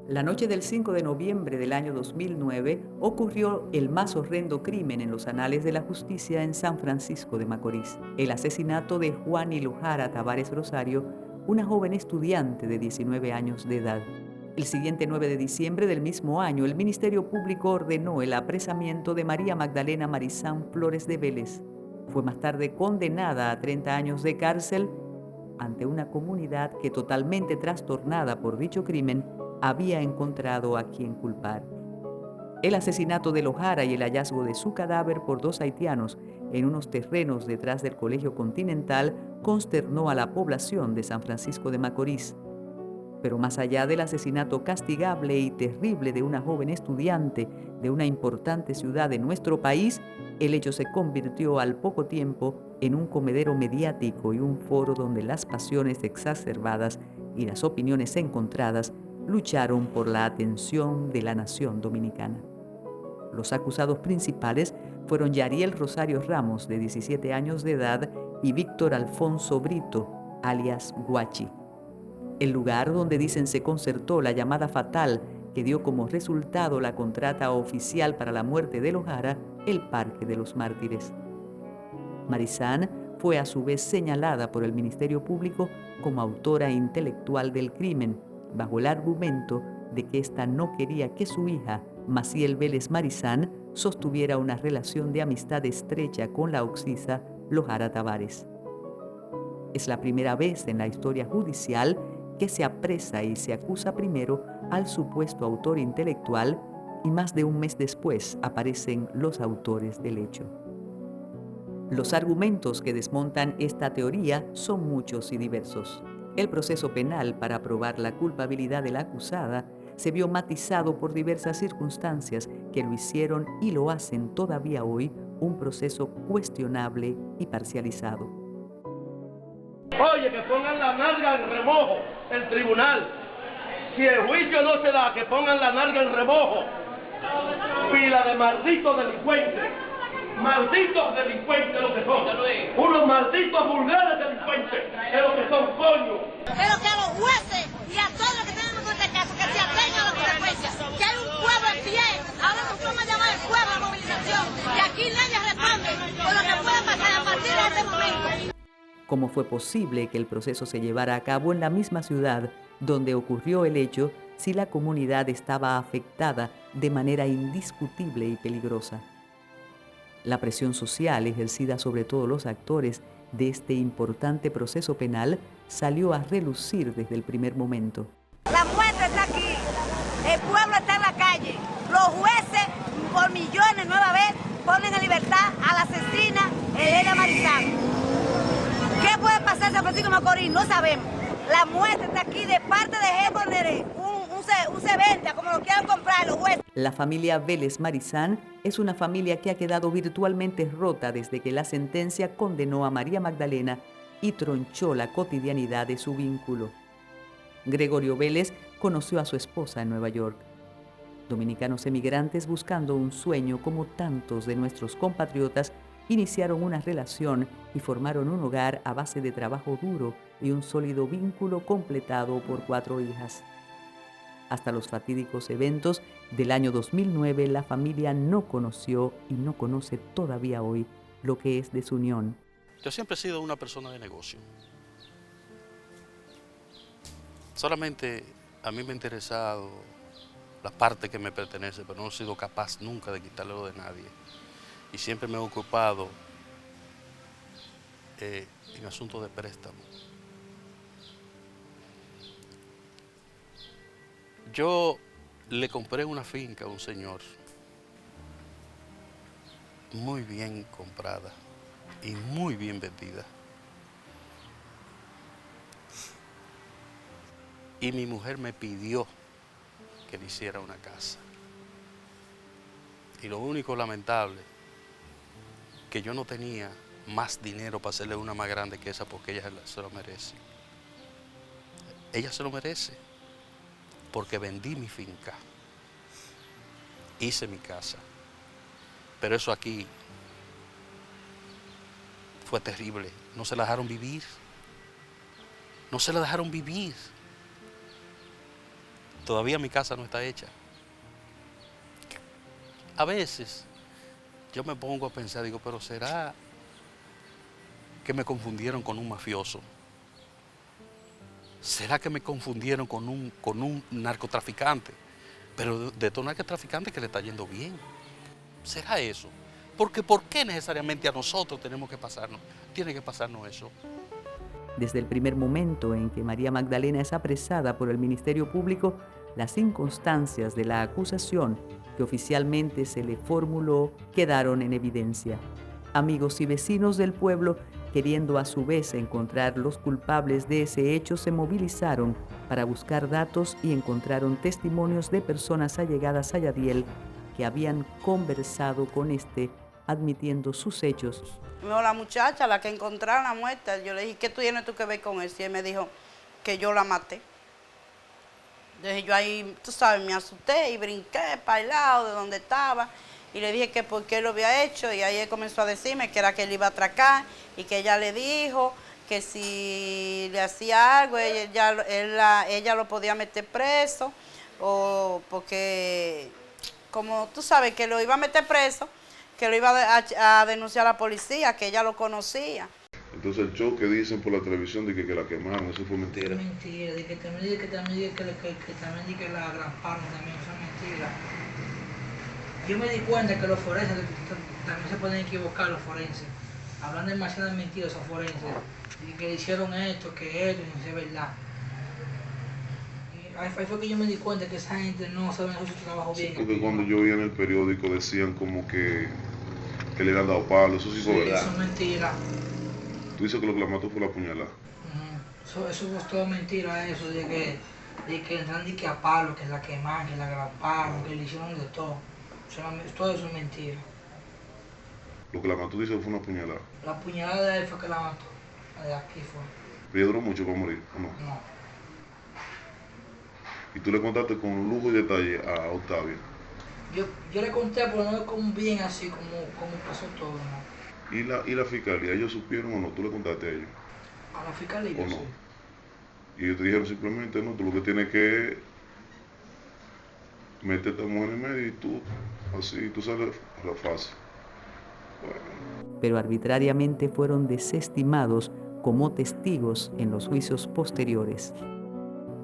La noche del 5 de noviembre del año 2009 ocurrió el más horrendo crimen en los anales de la justicia en San Francisco de Macorís, el asesinato de Juan Ilujara Tavares Rosario, una joven estudiante de 19 años de edad. El siguiente 9 de diciembre del mismo año, el Ministerio Público ordenó el apresamiento de María Magdalena Marizán Flores de Vélez. Fue más tarde condenada a 30 años de cárcel ante una comunidad que, totalmente trastornada por dicho crimen, había encontrado a quien culpar. El asesinato de Lojara y el hallazgo de su cadáver por dos haitianos en unos terrenos detrás del Colegio Continental consternó a la población de San Francisco de Macorís. Pero más allá del asesinato castigable y terrible de una joven estudiante de una importante ciudad de nuestro país, el hecho se convirtió al poco tiempo en un comedero mediático y un foro donde las pasiones exacerbadas y las opiniones encontradas lucharon por la atención de la nación dominicana. Los acusados principales fueron Yariel Rosario Ramos, de 17 años de edad, y Víctor Alfonso Brito, alias Guachi. El lugar donde dicen se concertó la llamada fatal que dio como resultado la contrata oficial para la muerte de Lojara, el Parque de los Mártires. Marizán fue a su vez señalada por el Ministerio Público como autora intelectual del crimen, bajo el argumento de que ésta no quería que su hija, Maciel Vélez Marizán, sostuviera una relación de amistad estrecha con la occisa Lojara Tavares. Es la primera vez en la historia judicial que se apresa y se acusa primero al supuesto autor intelectual y más de un mes después aparecen los autores del hecho. Los argumentos que desmontan esta teoría son muchos y diversos. El proceso penal para probar la culpabilidad de la acusada se vio matizado por diversas circunstancias que lo hicieron y lo hacen todavía hoy un proceso cuestionable y parcializado. Oye, que pongan la nalga en remojo el tribunal. Si el juicio no se da, que pongan la nalga en remojo. Pila de malditos delincuentes. Malditos delincuentes lo que son. Unos malditos vulgares delincuentes es lo que son, coño. Pero que a los jueces y a todos los que tenemos en este caso, que se atengan a las consecuencias. Que hay un pueblo en pie. Ahora nos vamos a llamar el pueblo a la movilización. Y aquí nadie responde por lo que pueda pasar a partir de este momento. ¿Cómo fue posible que el proceso se llevara a cabo en la misma ciudad donde ocurrió el hecho si la comunidad estaba afectada de manera indiscutible y peligrosa? La presión social ejercida sobre todos los actores de este importante proceso penal salió a relucir desde el primer momento. La muerte está aquí, el pueblo está en la calle, los jueces por millones nueva vez ponen en libertad a la asesina Elena Marizán. ¿Qué puede pasar en San Francisco de Macorís? No sabemos. La muerte está aquí de parte de Géboneré, un C20, como lo quieran comprar los jueces. La familia Vélez Marizán es una familia que ha quedado virtualmente rota desde que la sentencia condenó a María Magdalena y tronchó la cotidianidad de su vínculo. Gregorio Vélez conoció a su esposa en Nueva York. Dominicanos emigrantes buscando un sueño como tantos de nuestros compatriotas iniciaron una relación y formaron un hogar a base de trabajo duro y un sólido vínculo completado por 4 hijas. Hasta los fatídicos eventos del año 2009, la familia no conoció y no conoce todavía hoy lo que es desunión. Yo siempre he sido una persona de negocio. Solamente a mí me ha interesado la parte que me pertenece, pero no he sido capaz nunca de quitarlo de nadie. Y siempre me he ocupado en asuntos de préstamo. Yo le compré una finca a un señor, muy bien comprada y muy bien vendida. Y mi mujer me pidió que le hiciera una casa. Y lo único lamentable, que yo no tenía más dinero para hacerle una más grande que esa porque ella se lo merece. Ella se lo merece porque vendí mi finca, hice mi casa. Pero eso aquí fue terrible. No se la dejaron vivir. No se la dejaron vivir. todavía mi casa no está hecha. A veces yo me pongo a pensar, digo, pero ¿será que me confundieron con un mafioso? ¿Será que me confundieron con un narcotraficante? Pero de estos narcotraficantes que le está yendo bien. ¿Será eso? Porque ¿por qué necesariamente a nosotros tiene que pasarnos eso? Desde el primer momento en que María Magdalena es apresada por el Ministerio Público, las circunstancias de la acusación que oficialmente se le formuló quedaron en evidencia. Amigos y vecinos del pueblo, queriendo a su vez encontrar los culpables de ese hecho, se movilizaron para buscar datos y encontraron testimonios de personas allegadas a Yadiel que habían conversado con este, admitiendo sus hechos. No, la muchacha, la que encontraron la muerta, yo le dije, ¿qué tú tienes tú que ver con eso? Y él me dijo que yo la maté. Entonces yo ahí, tú sabes, me asusté y brinqué para el lado de donde estaba y le dije que por qué lo había hecho y ahí él comenzó a decirme que era que él iba a atracar y que ella le dijo que si le hacía algo ella lo podía meter preso o porque, como tú sabes, que lo iba a meter preso, que lo iba a denunciar a la policía, que ella lo conocía. Entonces el show que dicen por la televisión de que la quemaron, eso fue mentira. Mentira, de que también que la agraparon, también eso es mentira. Yo me di cuenta que los forenses también se pueden equivocar, los forenses. Hablan demasiadas mentiras esos forenses, y que le hicieron esto, que esto, y no sé, verdad. Y ahí fue que yo me di cuenta que esa gente no sabe hacer su trabajo bien. Porque cuando yo vi en el periódico decían como que le habían dado palo, eso sí fue verdad. Eso es mentira. Tú dices que lo que la mató fue la puñalada. Eso fue todo mentira, eso de que entran de que a palo, que la quemaron, que la agraparon, que le hicieron de todo. Todo eso es mentira. Lo que la mató dice que fue una puñalada. La puñalada de él fue que la mató. La de aquí fue. ¿Pero duró mucho para morir o no? No. Y tú le contaste con lujo y detalle a Octavio. Yo le conté, pero no como bien así, como pasó todo, ¿no? ¿Y la fiscalía, ellos supieron o no? ¿Tú le contaste a ellos? A la fiscalía, ¿O no? sí. Y ellos te dijeron simplemente, no, tú lo que tienes que meter a esta mujer en medio y tú, así, tú sales fácil. Bueno. Pero arbitrariamente fueron desestimados como testigos en los juicios posteriores.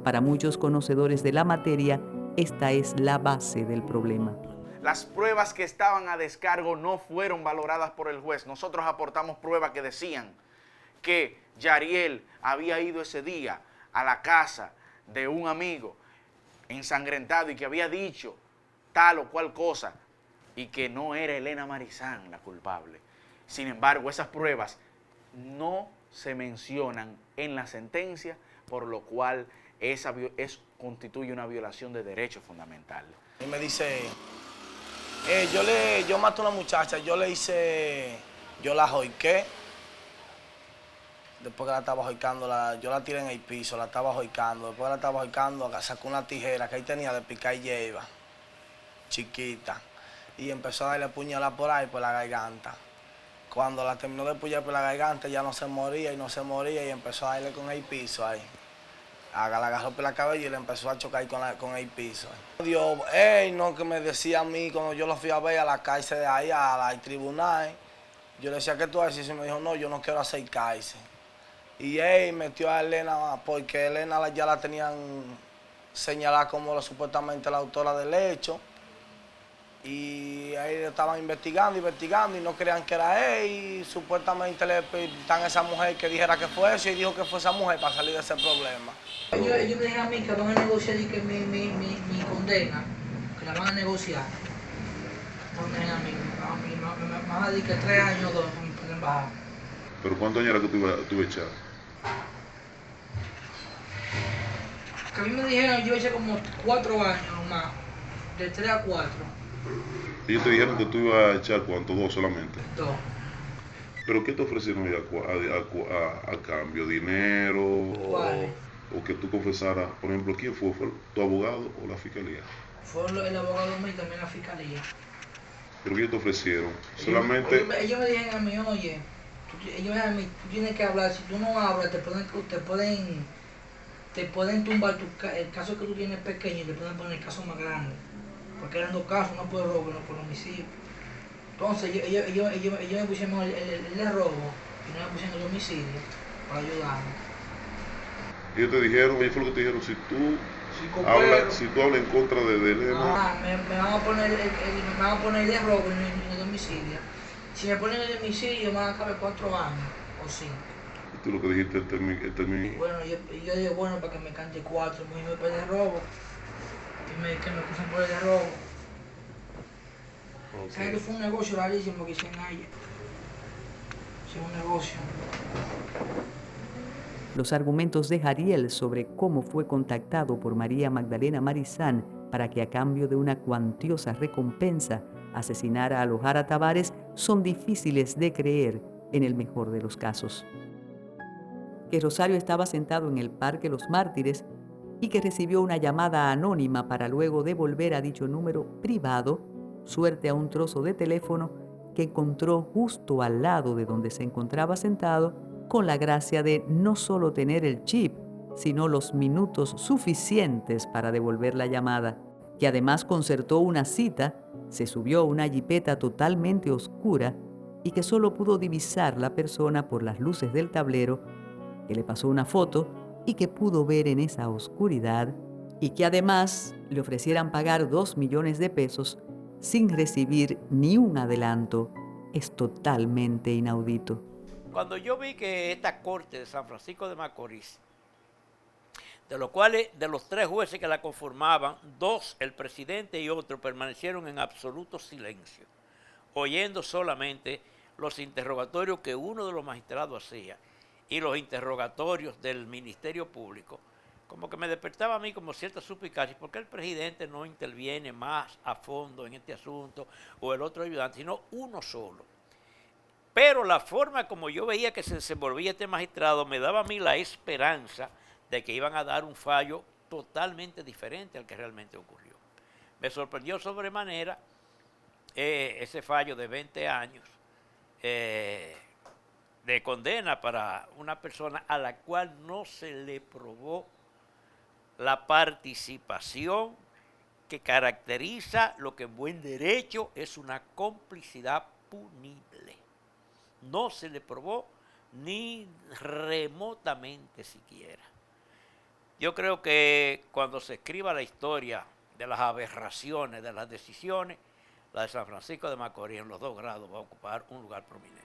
Para muchos conocedores de la materia, esta es la base del problema. Las pruebas que estaban a descargo no fueron valoradas por el juez. Nosotros aportamos pruebas que decían que Yariel había ido ese día a la casa de un amigo ensangrentado y que había dicho tal o cual cosa y que no era Elena Marizán la culpable. Sin embargo, esas pruebas no se mencionan en la sentencia, por lo cual constituye una violación de derechos fundamentales. Y me dice, yo maté a una muchacha, yo la joiqué. Después que la estaba joicando, yo la tiré en el piso, la estaba joicando. Después que la estaba joicando, sacó una tijera que ahí tenía de picar hierba, chiquita. Y empezó a darle puñalada por ahí, por la garganta. Cuando la terminó de puñalar por la garganta, ya no se moría y empezó a darle con el piso ahí. La agarró por la cabeza y le empezó a chocar con el piso. Dios, no, que me decía a mí cuando yo lo fui a ver a la cárcel de ahí, al tribunal. Yo le decía, ¿qué tú haces? Y me dijo, no, yo no quiero hacer cárcel. Y él metió a Elena, porque Elena ya la tenían señalada como supuestamente la autora del hecho. Y ahí estaban investigando y no creían que era él. Y supuestamente le pitan a esa mujer que dijera que fue eso y dijo que fue esa mujer para salir de ese problema. Ellos me dijeron a mí que van a negociar y que mi condena, que la van a negociar. No me dijeron a mí, me van a decir que 3 años o 2 me pueden bajar. ¿Pero cuántos años era que tú ibas a echar? Que a mí me dijeron, yo eché como 4 años más, de 3 a 4. Ellos te dijeron que tú ibas a echar ¿cuánto? 2 solamente. 2. ¿Pero qué te ofrecieron a cambio? ¿Dinero? ¿Cuál? O que tú confesaras, por ejemplo, ¿quién fue? ¿Fue tu abogado o la fiscalía? Fue el abogado mío y también la fiscalía. ¿Pero qué te ofrecieron? Solamente... Ellos me dijeron a mí, oye, tú tienes que hablar, si tú no hablas te pueden te pueden tumbar el caso que tú tienes pequeño y te pueden poner el caso más grande. Porque eran 2 casos, uno por robo y uno por homicidio. Entonces ellos me pusieron el de robo y no me pusieron el homicidio para ayudarme. Ellos te dijeron, ellos fue lo que te dijeron, si tú hablas en contra de Elena. Me van a poner el de robo y el de homicidio. Si me ponen el de homicidio me van a caber 4 años o 5. Tú lo que dijiste, el término. Bueno, yo digo, bueno, para que me cante 4, me voy por el de robo. Que me pusen por el de robo. Okay. ¿Sabes que fue un negocio rarísimo que hicieron allá? Sí, un negocio. Los argumentos de Jariel sobre cómo fue contactado por María Magdalena Marizán para que a cambio de una cuantiosa recompensa asesinara a Lohara Tavares son difíciles de creer en el mejor de los casos. Que Rosario estaba sentado en el Parque Los Mártires y que recibió una llamada anónima para luego devolver a dicho número privado, suerte a un trozo de teléfono que encontró justo al lado de donde se encontraba sentado, con la gracia de no solo tener el chip, sino los minutos suficientes para devolver la llamada, que además concertó una cita, se subió a una jipeta totalmente oscura y que solo pudo divisar la persona por las luces del tablero, que le pasó una foto y que pudo ver en esa oscuridad, y que además le ofrecieran pagar 2 millones de pesos sin recibir ni un adelanto, es totalmente inaudito. Cuando yo vi que esta corte de San Francisco de Macorís, de los cuales, de los 3 jueces que la conformaban, 2, el presidente y otro, permanecieron en absoluto silencio, oyendo solamente los interrogatorios que uno de los magistrados hacía y los interrogatorios del Ministerio Público, como que me despertaba a mí como cierta suspicacia, ¿por qué el presidente no interviene más a fondo en este asunto o el otro ayudante, sino uno solo? Pero la forma como yo veía que se desenvolvía este magistrado me daba a mí la esperanza de que iban a dar un fallo totalmente diferente al que realmente ocurrió. Me sorprendió sobremanera ese fallo de 20 años de condena para una persona a la cual no se le probó la participación que caracteriza lo que en buen derecho es una complicidad punible. No se le probó ni remotamente siquiera. Yo creo que cuando se escriba la historia de las aberraciones, de las decisiones, la de San Francisco de Macorís en los 2 grados va a ocupar un lugar prominente.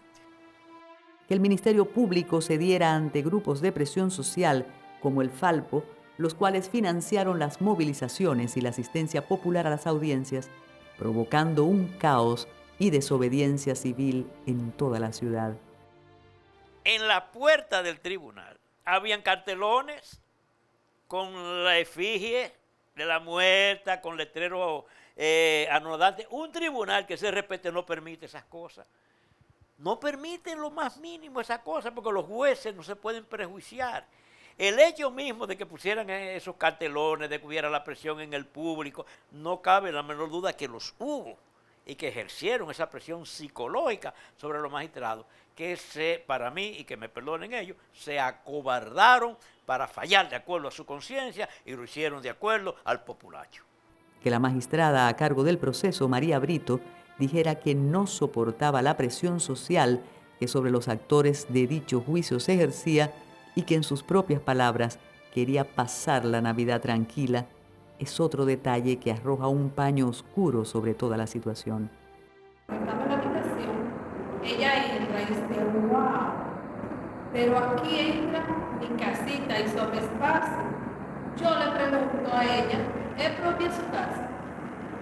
Que el Ministerio Público cediera ante grupos de presión social como el Falpo, los cuales financiaron las movilizaciones y la asistencia popular a las audiencias, provocando un caos y desobediencia civil en toda la ciudad. En la puerta del tribunal habían cartelones con la efigie de la muerta, con letrero anodante. Un tribunal que se respete no permite esas cosas. No permiten lo más mínimo esas cosas porque los jueces no se pueden prejuiciar. El hecho mismo de que pusieran esos cartelones, de que hubiera la presión en el público, no cabe la menor duda que los hubo y que ejercieron esa presión psicológica sobre los magistrados, que para mí, y que me perdonen ellos, se acobardaron para fallar de acuerdo a su conciencia y lo hicieron de acuerdo al populacho. Que la magistrada a cargo del proceso, María Brito, dijera que no soportaba la presión social que sobre los actores de dicho juicio se ejercía y que en sus propias palabras quería pasar la Navidad tranquila, es otro detalle que arroja un paño oscuro sobre toda la situación. Estaba en la habitación, ella entra y dice, wow, pero aquí entra mi casita y sobre espacio. Yo le pregunto a ella, ¿es propia su casa?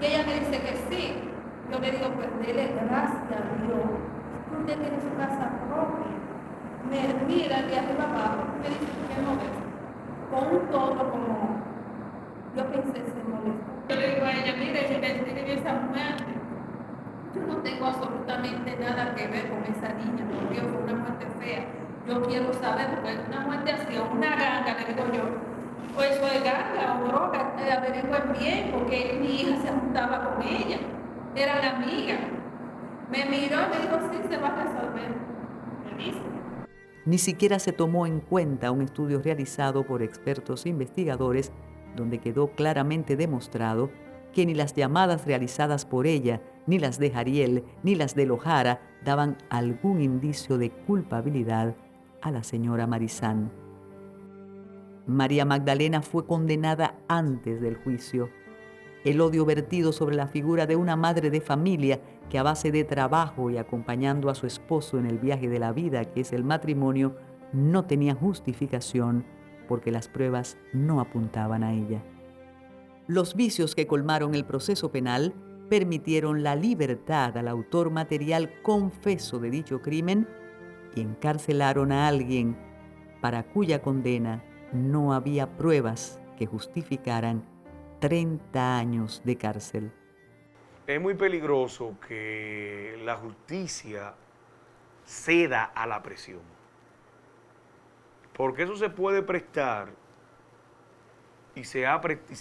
Y ella me dice que sí. Yo le digo, pues dele gracias a Dios, que usted tiene su casa propia. Me mira de arriba abajo, me dice que no ves, con un tono como, yo pensé se molesta. Yo le digo a ella, mire, si me tiene esa muerte, yo no tengo absolutamente nada que ver con esa niña, por Dios, fue una muerte fea. Yo quiero saber, porque una muerte así, o una ganga, le digo yo, pues eso es ganga o droga, averigüen bien, porque mi hija se juntaba con ella, eran amigas. Me miró y me dijo, sí, se va a resolver. Me dice. Ni siquiera se tomó en cuenta un estudio realizado por expertos investigadores donde quedó claramente demostrado que ni las llamadas realizadas por ella, ni las de Jariel, ni las de Lojara daban algún indicio de culpabilidad a la señora Marizán. María Magdalena fue condenada antes del juicio. El odio vertido sobre la figura de una madre de familia que a base de trabajo y acompañando a su esposo en el viaje de la vida que es el matrimonio, no tenía justificación porque las pruebas no apuntaban a ella. Los vicios que colmaron el proceso penal permitieron la libertad al autor material confeso de dicho crimen y encarcelaron a alguien para cuya condena no había pruebas que justificaran 30 años de cárcel. Es muy peligroso que la justicia ceda a la presión, porque eso se puede prestar y se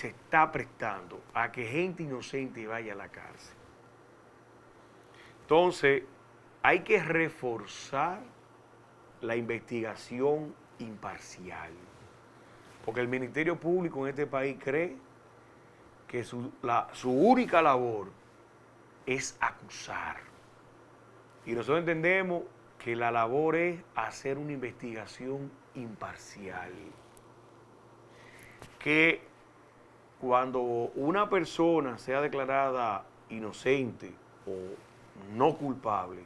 está prestando a que gente inocente vaya a la cárcel. Entonces, hay que reforzar la investigación imparcial, porque el Ministerio Público en este país cree que su única labor es acusar. Y nosotros entendemos que la labor es hacer una investigación imparcial. Que cuando una persona sea declarada inocente o no culpable,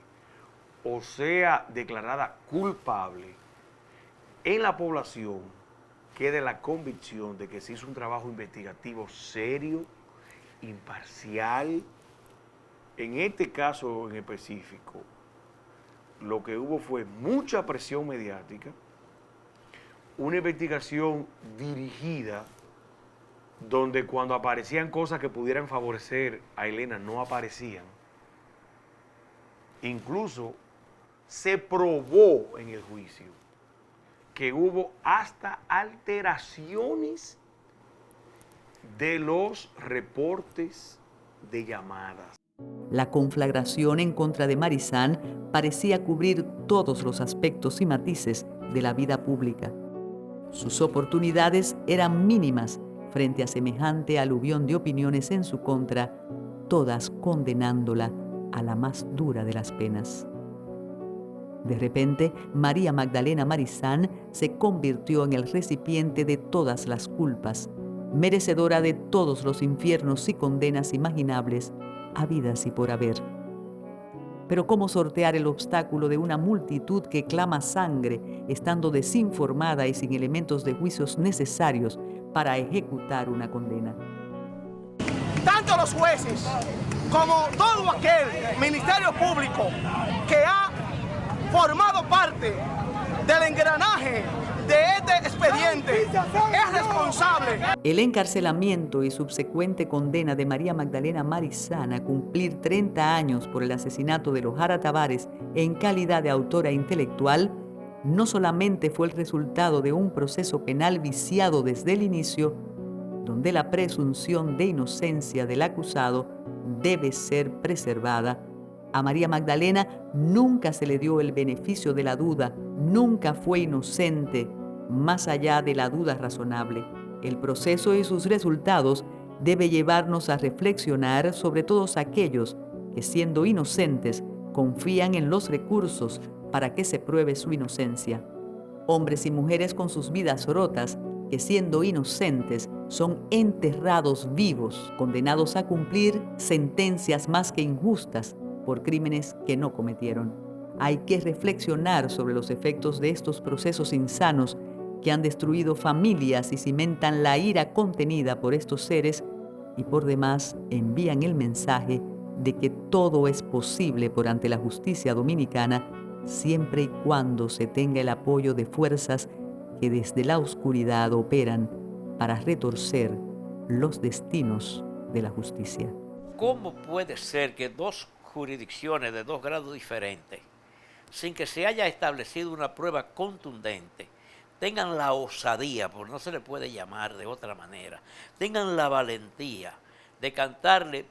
o sea declarada culpable, en la población quede la convicción de que se hizo un trabajo investigativo serio, imparcial. En este caso en específico, lo que hubo fue mucha presión mediática, una investigación dirigida, donde cuando aparecían cosas que pudieran favorecer a Elena no aparecían. Incluso se probó en el juicio que hubo hasta alteraciones de los reportes de llamadas. La conflagración en contra de Marizán parecía cubrir todos los aspectos y matices de la vida pública. Sus oportunidades eran mínimas frente a semejante aluvión de opiniones en su contra, todas condenándola a la más dura de las penas. De repente, María Magdalena Marizán se convirtió en el recipiente de todas las culpas, merecedora de todos los infiernos y condenas imaginables, habidas y por haber. Pero ¿cómo sortear el obstáculo de una multitud que clama sangre, estando desinformada y sin elementos de juicios necesarios para ejecutar una condena? Tanto los jueces como todo aquel ministerio público que ha formado parte del engranaje de este expediente es responsable. El encarcelamiento y subsecuente condena de María Magdalena Marizán a cumplir 30 años por el asesinato de Lojara Tavares en calidad de autora intelectual no solamente fue el resultado de un proceso penal viciado desde el inicio, donde la presunción de inocencia del acusado debe ser preservada. A María Magdalena nunca se le dio el beneficio de la duda, nunca fue inocente, más allá de la duda razonable. El proceso y sus resultados debe llevarnos a reflexionar sobre todos aquellos que, siendo inocentes, confían en los recursos para que se pruebe su inocencia. Hombres y mujeres con sus vidas rotas, que siendo inocentes son enterrados vivos, condenados a cumplir sentencias más que injustas por crímenes que no cometieron. Hay que reflexionar sobre los efectos de estos procesos insanos que han destruido familias y cimentan la ira contenida por estos seres y por demás envían el mensaje de que todo es posible por ante la justicia dominicana siempre y cuando se tenga el apoyo de fuerzas que desde la oscuridad operan para retorcer los destinos de la justicia. ¿Cómo puede ser que dos jurisdicciones de dos grados diferentes, sin que se haya establecido una prueba contundente, tengan la osadía, porque no se le puede llamar de otra manera, tengan la valentía de cantarle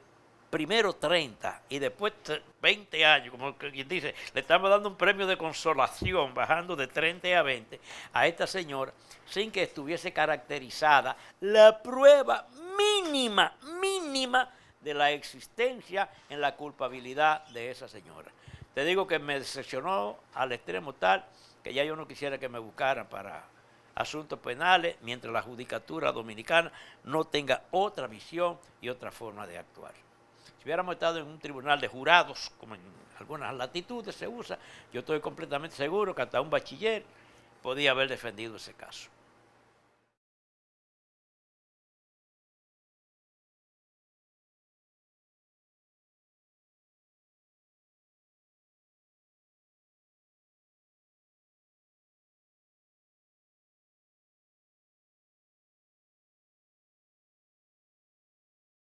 primero 30 y después 20 años, como quien dice, le estamos dando un premio de consolación, bajando de 30 a 20 a esta señora, sin que estuviese caracterizada la prueba mínima de la existencia en la culpabilidad de esa señora. Te digo que me decepcionó al extremo tal que ya yo no quisiera que me buscaran para asuntos penales mientras la judicatura dominicana no tenga otra visión y otra forma de actuar. Si hubiéramos estado en un tribunal de jurados, como en algunas latitudes se usa, yo estoy completamente seguro que hasta un bachiller podía haber defendido ese caso.